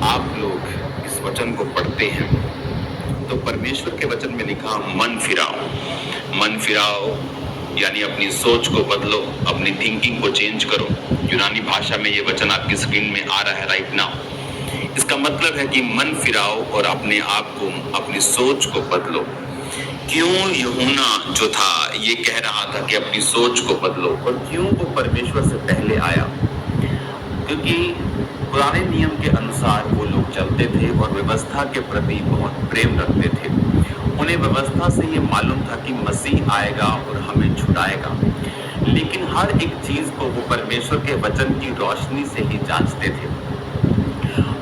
आप लोग इस वचन को पढ़ते हैं तो परमेश्वर के वचन में लिखा मन फिराओ यानी अपनी सोच को बदलो, अपनी थिंकिंग को चेंज करो। यूनानी भाषा में ये वचन आपकी स्क्रीन में आ रहा है राइट नाउ। इसका मतलब है कि मन फिराओ और अपने आप को, अपनी सोच को बदलो। क्यों यूहन्ना जो था ये कह रहा था कि अपनी सोच को बदलो, और क्यों वो परमेश्वर से पहले आया? क्योंकि पुराने नियम के अनुसार वो लोग चलते थे और व्यवस्था के प्रति बहुत प्रेम रखते थे। उन्हें व्यवस्था से ये मालूम था कि मसीह आएगा और हमें छुड़ाएगा, लेकिन हर एक चीज को वो परमेश्वर के वचन की रोशनी से ही जांचते थे।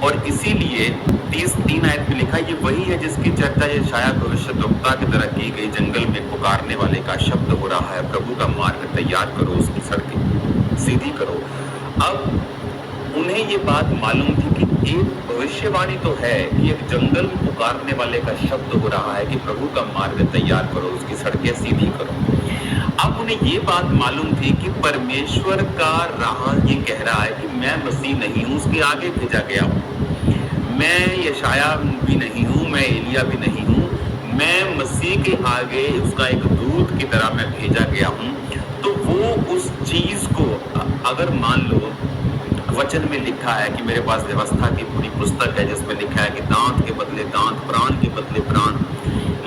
और इसीलिए 30:3 आयत में लिखा, ये वही है जिसकी चर्चा यशायाह भविष्यद्वक्ता की तरह की गई। जंगल में पुकारने वाले का शब्द हो रहा है, प्रभु का मार्ग तैयार करो, उसकी सड़कें सीधी करो। अब उन्हें ये बात मालूम थी कि एक भविष्यवाणी तो है कि एक जंगल में पुकारने वाले का शब्द हो रहा है कि प्रभु का मार्ग तैयार करो, उसकी सड़कें सीधी करो। अब उन्हें ये बात मालूम थी कि परमेश्वर का राह ये कह रहा है कि मैं मसीह नहीं हूँ, उसके आगे भेजा गया हूँ। मैं यशायाह भी नहीं हूँ, मैं एलिया भी नहीं हूँ, मैं मसीह के आगे उसका एक दूत की तरह मैं भेजा गया हूँ। तो वो उस चीज को अगर मान लो, वचन में लिखा है कि मेरे पास व्यवस्था की पूरी पुस्तक है जिसमें लिखा है कि दांत के बदले दांत, प्राण के बदले प्राण,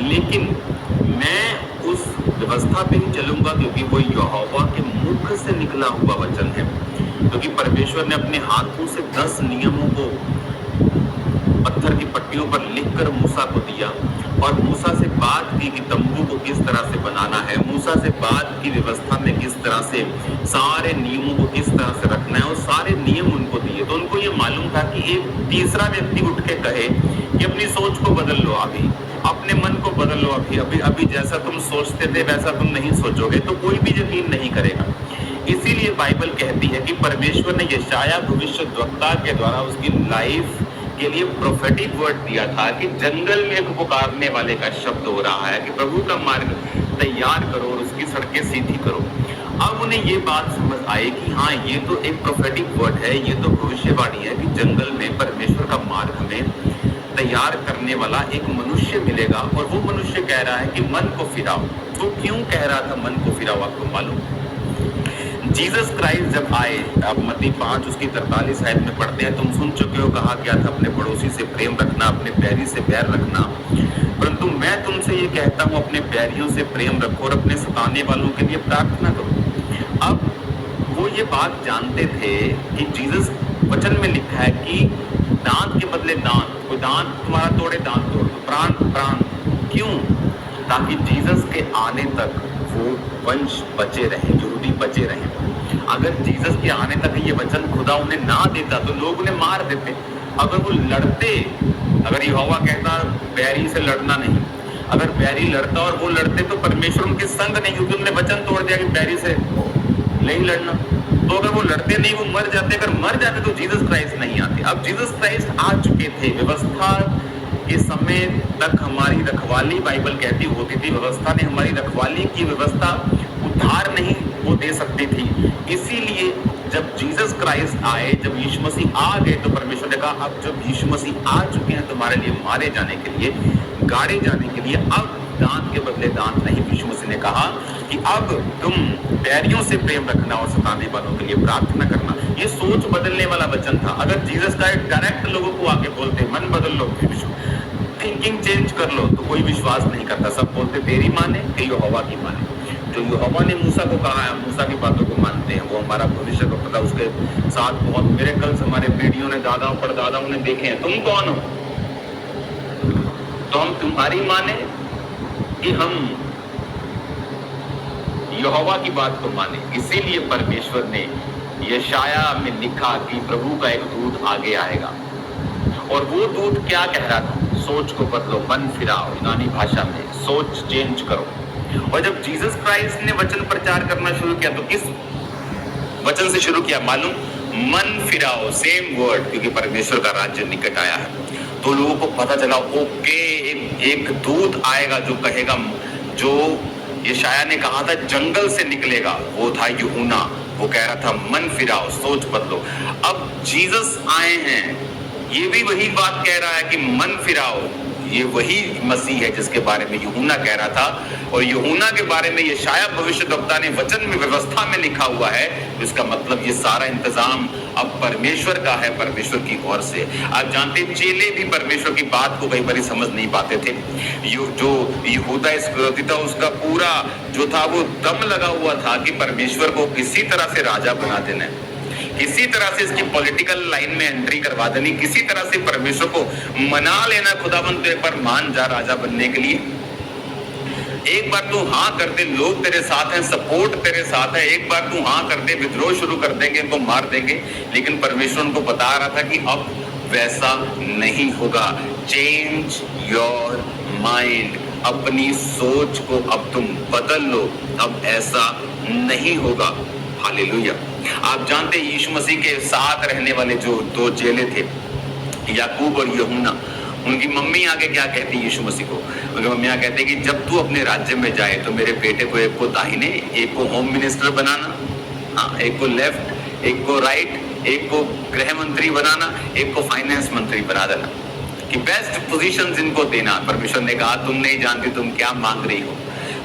लेकिन मैं उस व्यवस्था पे ही चलूंगा क्योंकि वो यहोवा के मुख से निकला हुआ वचन है। क्योंकि परमेश्वर ने अपने हाथों से 10 नियमों को पत्थर की पट्टियों पर लिखकर मूसा को दिया, और मूसा से बात की कि तंबू को किस तरह से बनाना है, मूसा से बात की व्यवस्था में किस तरह से सारे नियमों को किस तरह से रखना है, और सारे नियम उनको दिए। तो उनको ये मालूम था कि एक तीसरा व्यक्ति उठ के कहे कि अपनी सोच को बदल लो, अभी अपने मन को बदल लो, अभी जैसा तुम सोचते थे वैसा तुम नहीं सोचोगे, तो कोई भी यकीन नहीं करेगा। इसीलिए बाइबल कहती है कि परमेश्वर ने यशायाह भविष्यद्वक्ता के द्वारा उसकी लाइफ के लिए प्रोफेटिक वर्ड दिया था कि जंगल में एक पुकारने वाले का शब्द हो रहा है कि प्रभु का मार्ग तैयार करो और उसकी सड़कें सीधी करो। अब उन्हें ये बात समझ आई कि हाँ, ये तो एक प्रोफेटिक वर्ड है, ये तो भविष्यवाणी है कि जंगल में परमेश्वर का मार्ग हमें तैयार करने वाला एक मनुष्य मिलेगा, और वो मनुष्य कह रहा है कि मन को फिराओ। तो क्यों कह रहा था मन को फिराओ? आपको मालूम, जीसस क्राइस्ट जब आए, आप मत्ती 5 उसकी 43 आयत में पढ़ते हैं, तुम सुन चुके हो कहा गया था अपने पड़ोसी से प्रेम रखना, अपने बैरी से बैर रखना, परंतु मैं तुमसे ये कहता हूँ अपने बैरियों से प्रेम रखो और अपने सताने वालों के लिए प्रार्थना करो। अब वो ये बात जानते थे कि जीसस वचन में लिखा है कि दांत के बदले दांत, कोई दांत तुम्हारा तोड़े दांत तोड़ दो, प्राण प्राण। क्यों? ताकि जीसस के आने तक वो वंश बचे रहे, यहूदी बचे रहे। अगर जीसस के आने तक ये वचन खुदा उन्हें ना देता तो लोग उन्हें मार देते। अगर वो लड़ते, अगर यहोवा कहता बैरी से लड़ना नहीं, अगर बैरी लड़ता और वो लड़ते तो परमेश्वर उनके संग नहीं, क्योंकि उन्होंने वचन तोड़ दिया कि बैरी से नहीं लड़ना। तो अगर वो लड़ते नहीं, वो मर जाते, अगर मर जाते तो जीसस क्राइस्ट नहीं आते। अब जीसस क्राइस्ट आ चुके थे। व्यवस्था के समय तक हमारी रखवाली, बाइबल कहती होती थी, व्यवस्था ने हमारी रखवाली की, व्यवस्था उद्धार नहीं वो दे सकती थी। इसीलिए जब जीसस क्राइस्ट आए, जब यीशु मसीह आ गए, तो परमेश्वर ने कहा अब जब यीशु मसीह आ चुके हैं तुम्हारे लिए मारे जाने के लिए, गाड़े जाने के लिए, अब दांत के बदले दांत नहीं। यीशु मसीह ने कहा कि अब तुम बैरियों से प्रेम रखना और सताने वालों के लिए प्रार्थना करना। ये सोच बदलने वाला वचन था। अगर जीसस का डायरेक्ट लोगों को आके बोलते मन बदल लो, थिंकिंग चेंज कर लो, तो कोई विश्वास नहीं करता। सब बोलते तेरी माने कि यहोवा की माने। जो यहोवा ने मूसा को कहा है, मूसा की बातों को मानते हैं। वो हमारा भविष्य को पता, उसके साथ बहुत मिरेकल्स हमारे पीढ़ियों ने, दादाओं परदादाओं ने देखे हैं। तुम कौन हो? तो हम तुम्हारी माने कि हम यहोवा की बात को माने? इसीलिए परमेश्वर ने यशायाह में लिखा कि प्रभु का एक दूत आगे आएगा, और वो दूत क्या कह रहा था? सोच को बदलो, मन फिराओ। यूनानी भाषा में सोच चेंज करो। और जब जीसस क्राइस्ट ने वचन प्रचार करना शुरू किया तो किस वचन से शुरू किया मालूम? मन फिराओ, सेम वर्ड, क्योंकि परमेश्वर का राज्य निकट आया है। तो लोगों को पता चला ओके, एक दूत आएगा जो कहेगा, जो यशायाह ने कहा था जंगल से निकलेगा, वो था यूहन्ना। वो कह रहा था मन फिराओ, सोच बदलो। अब जीसस आए हैं ये भी वही बात कह रहा है कि मन फिराओ। ये वही मसीह है जिसके बारे में यूहन्ना कह रहा था, और यूहन्ना के बारे में यशायाह भविष्यद्वक्ता ने वचन में, व्यवस्था में लिखा हुआ है। इसका मतलब ये सारा इंतजाम अब परमेश्वर का है, परमेश्वर की ओर से। आप जानते हैं चेले भी परमेश्वर की बात को कई बार समझ नहीं पाते थे। जो यहूदा इस्करियोती था, उसका पूरा जो था वो दम लगा हुआ था कि परमेश्वर को किसी तरह से राजा बना देना है, किसी तरह से इसकी पॉलिटिकल लाइन में एंट्री करवा देनी, किसी तरह से परमेश्वर को मना लेना, खुदाबंद तो एक बार मान जा राजा बनने के लिए। एक बार तू हाँ कर दे, लोग तेरे साथ हैं, सपोर्ट तेरे साथ है। एक बार तू हाँ कर दे, विद्रोह शुरू कर देंगे, इनको मार देंगे। लेकिन परमेश्वर उनको बता रहा था कि अब वैसा नहीं होगा। चेंज योर माइंड, अपनी सोच को अब तुम बदल लो, अब ऐसा नहीं होगा। हालेलुया। आप जानते हैं यीशु मसीह के साथ रहने वाले जो दो चेले थे, याकूब और यूहन्ना, उनकी मम्मी आके क्या कहती यीशु मसीह को? उनकी मम्मी आके कहती कि जब तू अपने राज्य में जाए तो मेरे बेटे को एक को दाहिने, एक को होम मिनिस्टर बनाना, हाँ, एक को लेफ्ट, एक को राइट, एक को गृह मंत्री बनाना, एक को फाइनेंस मंत्री बना देना, कि बेस्ट पोजीशंस इनको देना। परमेश्वर ने कहा तुम नहीं जानती तुम क्या मांग रही हो,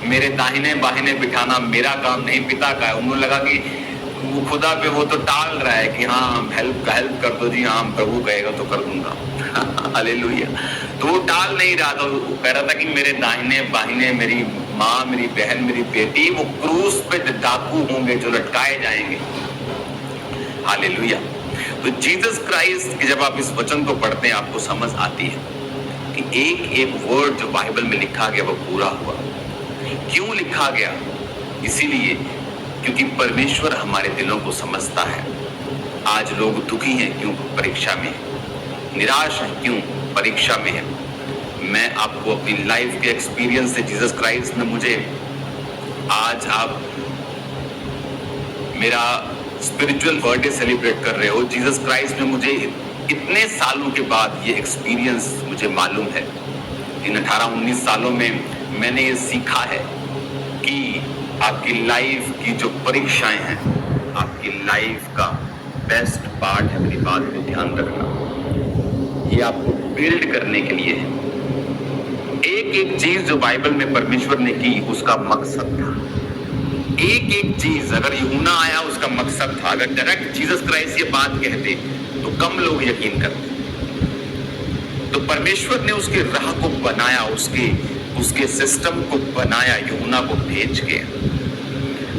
मेरे दाहिने बाहिने बिठाना मेरा काम नहीं, पिता का है। उन्होंने लगा कि वो खुदा पे वो तो टाल रहा है कि हाँ हेल्प कर दो जी, हाँ प्रभु कहेगा तो कर दूंगा। हालेलुया। तो वो टाल नहीं रहा था, वो कह रहा था कि मेरे दाहिने बाहिने, मेरी माँ, मेरी बहन, मेरी बेटी, वो क्रूस पे डाकू होंगे जो लटकाए जाएंगे। हालेलुया। तो जीसस क्राइस्ट की जब आप इस वचन को पढ़ते हैं आपको समझ आती है कि एक एक वर्ड जो बाइबल में लिखा गया वो पूरा हुआ। क्यों लिखा गया? इसीलिए क्योंकि परमेश्वर हमारे दिलों को समझता है। आज लोग दुखी हैं क्यों? परीक्षा में। निराश हैं क्यों? परीक्षा में है। मैं आपको अपनी लाइफ के एक्सपीरियंस से, जीसस क्राइस्ट ने मुझे, आज आप मेरा स्पिरिचुअल बर्थडे सेलिब्रेट कर रहे हो, जीसस क्राइस्ट ने मुझे इतने सालों के बाद ये एक्सपीरियंस मुझे मालूम है। इन 18-19 सालों में मैंने ये सीखा है कि आपकी लाइफ की जो परीक्षाएं हैं, आपकी लाइफ का बेस्ट पार्ट है। मेरी बात को ध्यान रखना, ये आपको बिल्ड करने के लिए है। एक एक चीज जो बाइबल में परमेश्वर ने की उसका मकसद था। एक एक चीज, अगर यूहन्ना आया उसका मकसद था। अगर डायरेक्ट जीसस क्राइस्ट ये बात कहते तो कम लोग यकीन करते। तो परमेश्वर ने उसके राह को बनाया, उसके सिस्टम को बनाया यूहन्ना को भेज के।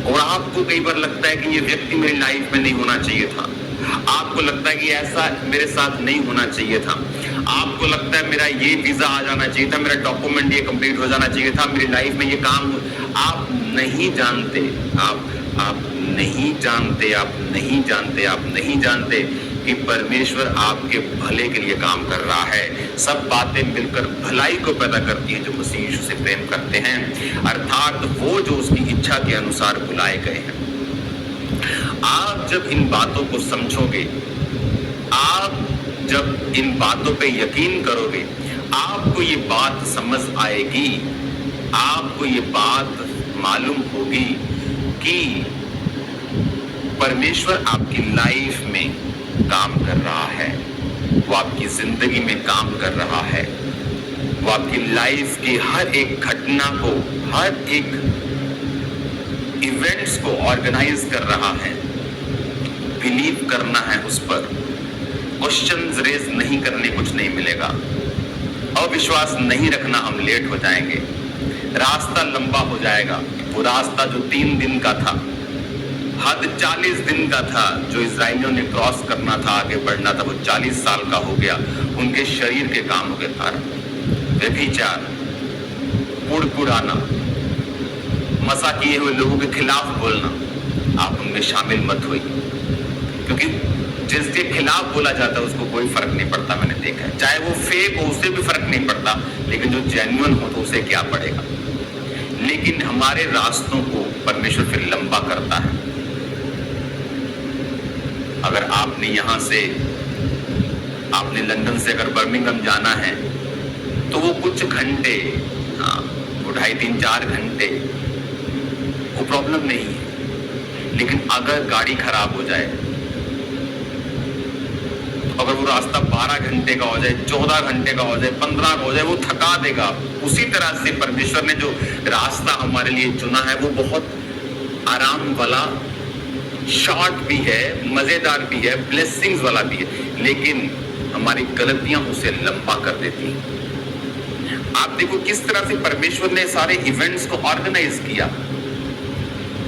और आपको कई बार लगता है कि ये व्यक्ति मेरी लाइफ में नहीं होना चाहिए था, आपको लगता है कि ऐसा मेरे साथ नहीं होना चाहिए था, आपको लगता है मेरा ये वीजा आ जाना चाहिए था, मेरा डॉक्यूमेंट ये कंप्लीट हो जाना चाहिए था, मेरी लाइफ में ये काम। आप नहीं जानते, आप नहीं जानते, आप नहीं जानते, आप नहीं जानते कि परमेश्वर आपके भले के लिए काम कर रहा है। सब बातें मिलकर भलाई को पैदा करती हैं जो मसीह यीशु से प्रेम करते हैं, अर्थात वो जो उसकी इच्छा के अनुसार बुलाए गए हैं। आप जब इन बातों को समझोगे, आप जब इन बातों पे यकीन करोगे, आपको ये बात समझ आएगी, आपको ये बात मालूम होगी कि परमेश्वर आपकी लाइफ में काम कर रहा है, वो आपकी जिंदगी में काम कर रहा है, वो आपकी लाइफ की हर एक घटना को, हर एक इवेंट्स को ऑर्गेनाइज कर रहा है। बिलीव करना है उस पर, क्वेश्चंस रेज नहीं करने, कुछ नहीं मिलेगा। अविश्वास नहीं रखना, हम लेट हो जाएंगे, रास्ता लंबा हो जाएगा। वो रास्ता जो 3 दिन का था, हद 40 दिन का था, जो इजराइलियों ने क्रॉस करना था, आगे बढ़ना था, वो 40 साल का हो गया उनके शरीर के कामों के कारण। व्यभिचार, कुड़कुड़ाना, मसा किए हुए लोगों के खिलाफ बोलना, आप उनमें शामिल मत हुई, क्योंकि जिसके खिलाफ बोला जाता है उसको कोई फर्क नहीं पड़ता। मैंने देखा है, चाहे वो फेक हो उससे भी फर्क नहीं पड़ता, लेकिन जो जेन्युइन हो तो उसे क्या पड़ेगा। लेकिन हमारे रास्तों को परमेश्वर फिर लंबा करता है। अगर आपने यहां से, आपने लंदन से अगर बर्मिंघम जाना है तो वो कुछ घंटे, हाँ, वो 2.5-3-4 घंटे, वो प्रॉब्लम नहीं है। लेकिन अगर गाड़ी खराब हो जाए अगर वो रास्ता 12 घंटे का हो जाए, 14 घंटे का हो जाए, 15 का हो जाए, वो थका देगा। उसी तरह से परमेश्वर ने जो रास्ता हमारे लिए चुना है वो बहुत आराम वाला, शॉर्ट भी है, मजेदार भी है, ब्लेसिंग्स वाला भी है, लेकिन हमारी गलतियां उसे लंबा कर देती हैं। आप देखो किस तरह से परमेश्वर ने सारे इवेंट्स को ऑर्गेनाइज किया,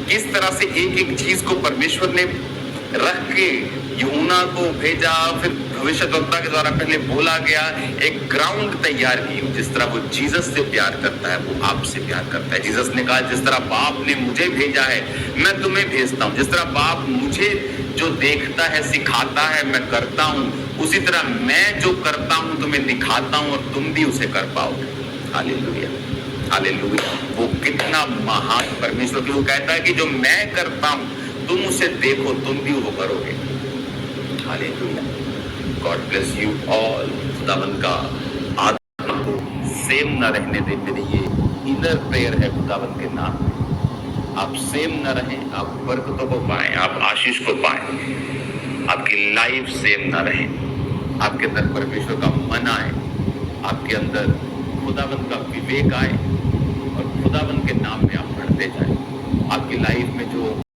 किस तरह से एक एक चीज को परमेश्वर ने रख के यूहन्ना को भेजा, फिर भविष्यद्वक्ता के द्वारा पहले बोला गया, एक ग्राउंड तैयार की। जिस तरह वो जीसस से प्यार करता है वो आपसे प्यार करता है। जीसस ने कहा जिस तरह बाप ने मुझे भेजा है मैं तुम्हें भेजता हूँ, जिस तरह बाप मुझे जो देखता है सिखाता है मैं करता हूँ, उसी तरह मैं जो करता हूँ तुम्हें दिखाता हूँ और तुम भी उसे कर पाओगे। Hallelujah, hallelujah. वो कितना महान परमेश्वर की, वो कहता है कि जो मैं करता हूँ तुम उसे देखो, तुम भी वो करोगे। Hallelujah. God bless you all. खुदावन का आत्मा को सेम ना रहने दे, मेरी ये इनर प्रेयर है खुदावन के नाम में। आप सेम ना रहें, आप बरकतों को पाएं, आप आशीष को पाएं, आपकी लाइफ सेम ना रहे, आपके अंदर परमेश्वर का मन आए, आपके अंदर खुदावन का विवेक आए और खुदावन के नाम में आप बढ़ते जाएं। आपकी लाइफ में जो